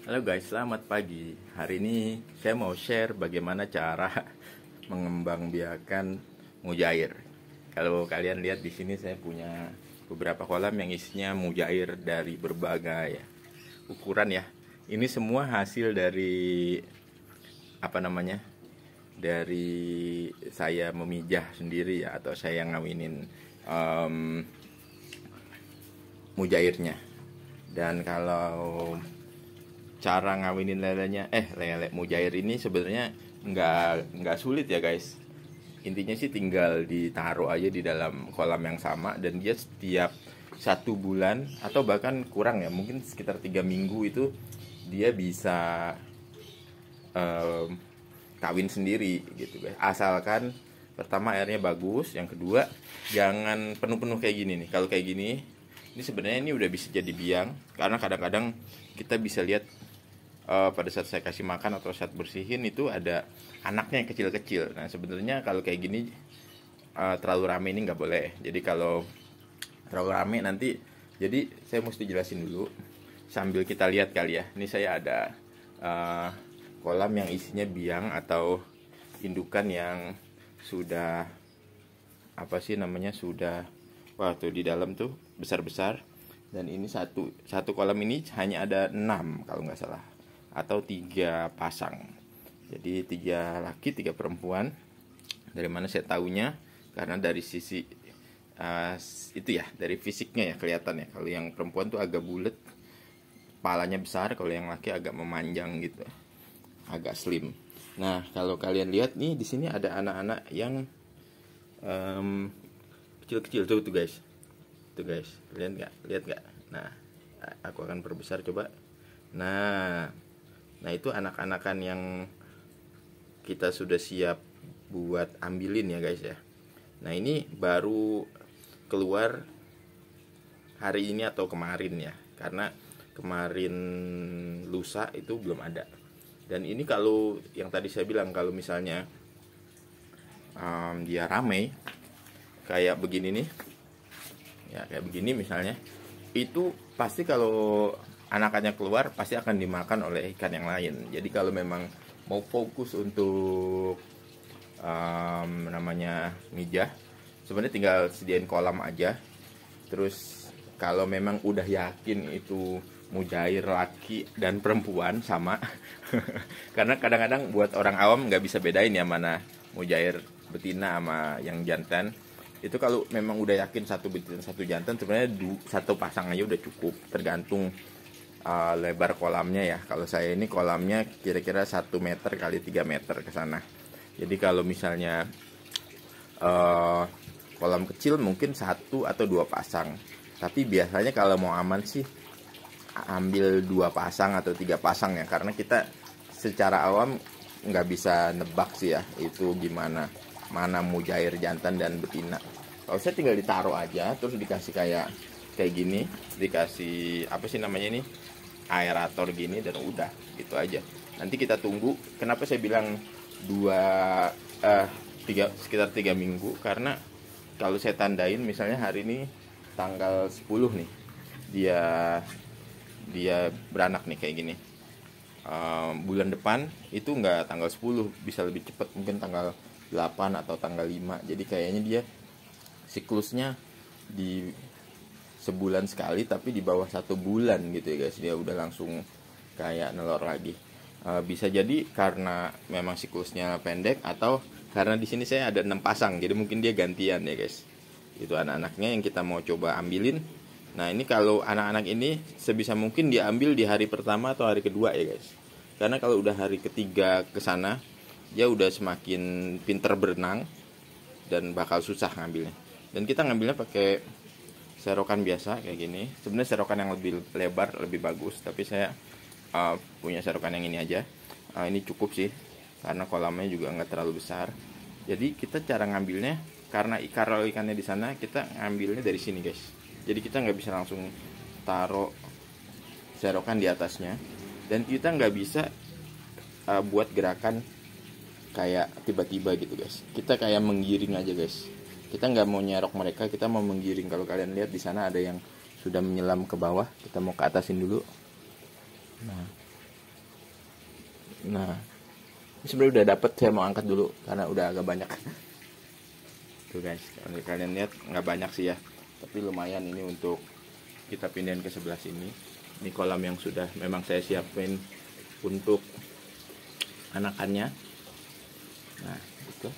Halo guys, selamat pagi. Hari ini saya mau share bagaimana cara mengembangbiakan mujair. Kalau kalian lihat di sini saya punya beberapa kolam yang isinya mujair dari berbagai ukuran ya. Ini semua hasil dari Dari saya memijah sendiri ya, atau saya ngawinin mujairnya. Dan kalau cara ngawinin lele mujair ini sebenarnya nggak sulit ya guys. Intinya sih tinggal ditaruh aja di dalam kolam yang sama, dan dia setiap 1 bulan atau bahkan kurang ya, mungkin sekitar 3 minggu itu dia bisa kawin sendiri gitu guys. Asalkan pertama airnya bagus, yang kedua jangan penuh-penuh kayak gini nih. Kalau kayak gini, ini sebenarnya ini udah bisa jadi biang, karena kadang-kadang kita bisa lihat pada saat saya kasih makan atau saat bersihin itu ada anaknya yang kecil-kecil. Nah sebenarnya kalau kayak gini terlalu rame ini nggak boleh. Jadi kalau terlalu rame nanti, jadi saya mesti jelasin dulu sambil kita lihat kali ya. Ini saya ada kolam yang isinya biang atau indukan yang sudah sudah, wah tuh di dalam tuh besar-besar. Dan ini satu kolam ini hanya ada 6 kalau nggak salah, atau 3 pasang. Jadi 3 laki 3 perempuan. Dari mana saya tahunya? Karena dari sisi itu ya, dari fisiknya ya kelihatan ya. Kalau yang perempuan tuh agak bulat, kepalanya besar. Kalau yang laki agak memanjang gitu, agak slim. Nah kalau kalian lihat nih, di sini ada anak-anak yang kecil-kecil tuh guys. Tuh guys, lihat nggak? Nah, aku akan perbesar coba. Nah itu anak-anakan yang kita sudah siap buat ambilin ya guys ya. Nah ini baru keluar hari ini atau kemarin ya, karena kemarin lusa itu belum ada. Dan ini kalau yang tadi saya bilang, kalau misalnya dia rame kayak begini nih ya, kayak begini misalnya, itu pasti kalau anakannya keluar pasti akan dimakan oleh ikan yang lain. Jadi kalau memang mau fokus untuk mijah, sebenarnya tinggal sediain kolam aja. Terus kalau memang udah yakin itu mujair laki dan perempuan sama karena kadang-kadang buat orang awam nggak bisa bedain ya mana mujair betina sama yang jantan. Itu kalau memang udah yakin satu betina satu jantan, sebenarnya satu pasang aja udah cukup, tergantung lebar kolamnya ya. Kalau saya ini kolamnya kira-kira 1 meter kali 3 meter ke sana. Jadi kalau misalnya kolam kecil mungkin 1 atau 2 pasang. Tapi biasanya kalau mau aman sih ambil 2 pasang atau 3 pasang ya, karena kita secara awam nggak bisa nebak sih ya itu gimana, mana mujair jantan dan betina. Kalau saya tinggal ditaruh aja, terus dikasih kayak gini, dikasih ini, aerator gini, dan udah gitu aja. Nanti kita tunggu. Kenapa saya bilang sekitar 3 minggu, karena kalau saya tandain misalnya hari ini tanggal 10 nih, dia beranak nih kayak gini. Bulan depan itu nggak tanggal 10, bisa lebih cepat, mungkin tanggal 8 atau tanggal 5. Jadi kayaknya dia siklusnya di sebulan sekali, tapi di bawah 1 bulan gitu ya guys, dia udah langsung kayak nelor lagi. Bisa jadi karena memang siklusnya pendek, atau karena di sini saya ada 6 pasang, jadi mungkin dia gantian ya guys. Itu anak-anaknya yang kita mau coba ambilin. Nah ini kalau anak-anak ini sebisa mungkin diambil di hari pertama atau hari kedua ya guys, karena kalau udah hari ketiga ke sana dia udah semakin pinter berenang dan bakal susah ngambilnya. Dan kita ngambilnya pakai serokan biasa kayak gini. Sebenarnya serokan yang lebih lebar lebih bagus, tapi saya punya serokan yang ini aja. Ini cukup sih, karena kolamnya juga nggak terlalu besar. Jadi kita cara ngambilnya, karena ikannya di sana, kita ngambilnya dari sini guys. Jadi kita nggak bisa langsung taruh serokan di atasnya, dan kita nggak bisa buat gerakan kayak tiba-tiba gitu guys. Kita kayak menggiring aja guys. Kita nggak mau nyerok mereka, kita mau menggiring. Kalau kalian lihat di sana ada yang sudah menyelam ke bawah, kita mau ke atasin dulu. Nah Nah, ini sebenarnya udah dapet, saya mau angkat dulu karena udah agak banyak. Tuh guys, kalau kalian lihat nggak banyak sih ya, tapi lumayan ini untuk kita pindahin ke sebelah sini. Ini kolam yang sudah memang saya siapin untuk anakannya. Nah, itu.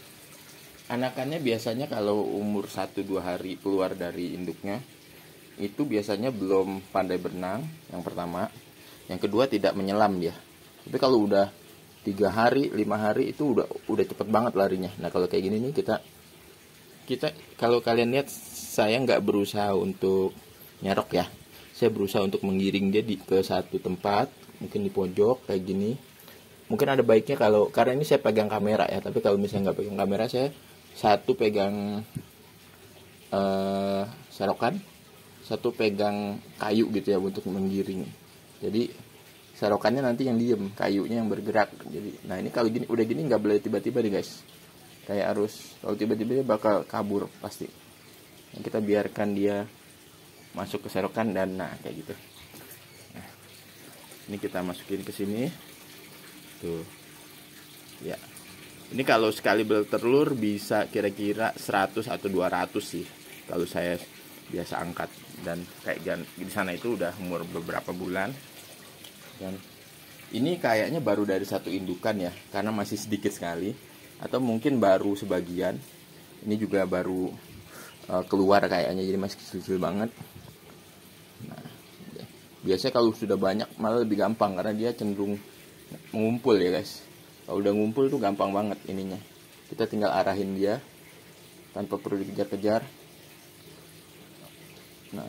Anakannya biasanya kalau umur 1-2 hari keluar dari induknya, itu biasanya belum pandai berenang, yang pertama. Yang kedua tidak menyelam dia. Tapi kalau udah 3 hari, 5 hari itu udah cepet banget larinya. Nah, kalau kayak gini nih kita kalau kalian lihat, saya nggak berusaha untuk nyerok ya. Saya berusaha untuk menggiring dia ke satu tempat, mungkin di pojok kayak gini. Mungkin ada baiknya karena ini saya pegang kamera ya, tapi kalau misalnya nggak pegang kamera, saya satu pegang serokan, satu pegang kayu gitu ya untuk menggiring. Jadi serokannya nanti yang diem, kayunya yang bergerak. Jadi, nah ini kalau gini udah gini nggak boleh tiba-tiba nih guys. Kayak harus, kalau tiba-tiba dia bakal kabur pasti. Nah, kita biarkan dia masuk ke serokan dan nah kayak gitu. Nah, ini kita masukin ke sini. Tuh. Ya. Ini kalau sekali bertelur bisa kira-kira 100 atau 200 sih. Kalau saya biasa angkat, dan kayak di sana itu udah umur beberapa bulan. Dan ini kayaknya baru dari satu indukan ya, karena masih sedikit sekali, atau mungkin baru sebagian. Ini juga baru keluar kayaknya, jadi masih kecil-kecil banget. Nah, biasanya kalau sudah banyak malah lebih gampang karena dia cenderung mengumpul ya guys. Kalau udah ngumpul tuh gampang banget ininya. Kita tinggal arahin dia tanpa perlu dikejar-kejar. Nah,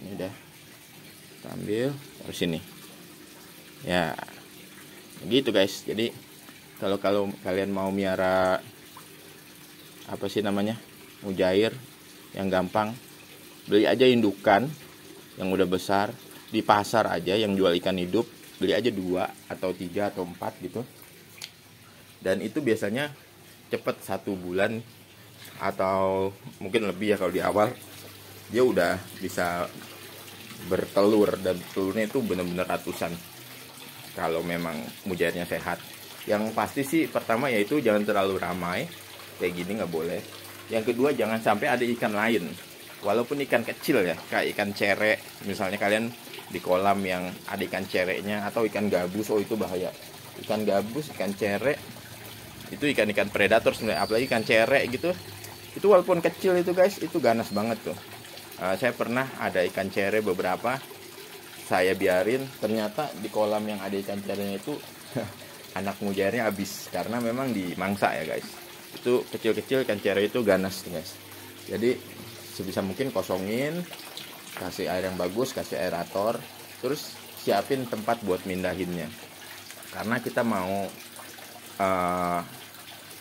ini udah kita ambil terus sini. Ya, gitu guys. Jadi kalau kalian mau miara apa sih namanya, mujair yang gampang, beli aja indukan yang udah besar di pasar aja yang jual ikan hidup. Beli aja 2 atau 3 atau 4 gitu. Dan itu biasanya cepet, 1 bulan atau mungkin lebih ya kalau di awal, dia udah bisa bertelur, dan telurnya itu bener-bener ratusan kalau memang mujairnya sehat. Yang pasti sih pertama yaitu jangan terlalu ramai, kayak gini nggak boleh. Yang kedua, jangan sampai ada ikan lain, walaupun ikan kecil ya, kayak ikan cere misalnya. Kalian di kolam yang ada ikan cereknya atau ikan gabus, oh itu bahaya. Ikan gabus, ikan cere itu ikan-ikan predator sebenarnya, apalagi ikan cere gitu. Itu walaupun kecil itu guys, itu ganas banget tuh. Saya pernah ada ikan cere beberapa, saya biarin, ternyata di kolam yang ada ikan cerenya itu anak mujairnya habis, karena memang dimangsa ya guys. Itu kecil-kecil ikan cere itu ganas tuh guys. Jadi sebisa mungkin kosongin, kasih air yang bagus, kasih aerator, terus siapin tempat buat mindahinnya. Karena kita mau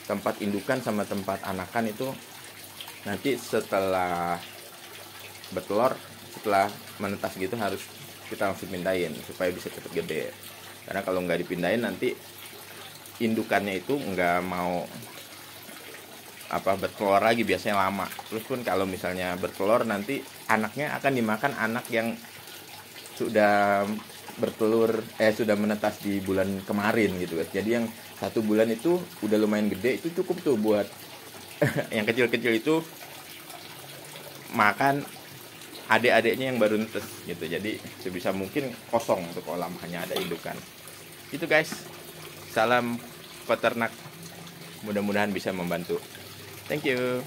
tempat indukan sama tempat anakan itu nanti setelah bertelur, setelah menetas gitu, harus kita langsung pindahin supaya bisa cepet gede. Karena kalau nggak dipindahin nanti indukannya itu nggak mau bertelur lagi, biasanya lama. Terus pun kalau misalnya bertelur, nanti anaknya akan dimakan anak yang sudah bertelur sudah menetas di bulan kemarin gitu guys. Jadi yang 1 bulan itu udah lumayan gede, itu cukup tuh buat yang kecil-kecil itu makan adik-adiknya yang baru netes gitu. Jadi sebisa mungkin kosong untuk kolam, hanya ada indukan. Itu guys. Salam peternak, mudah-mudahan bisa membantu. Thank you.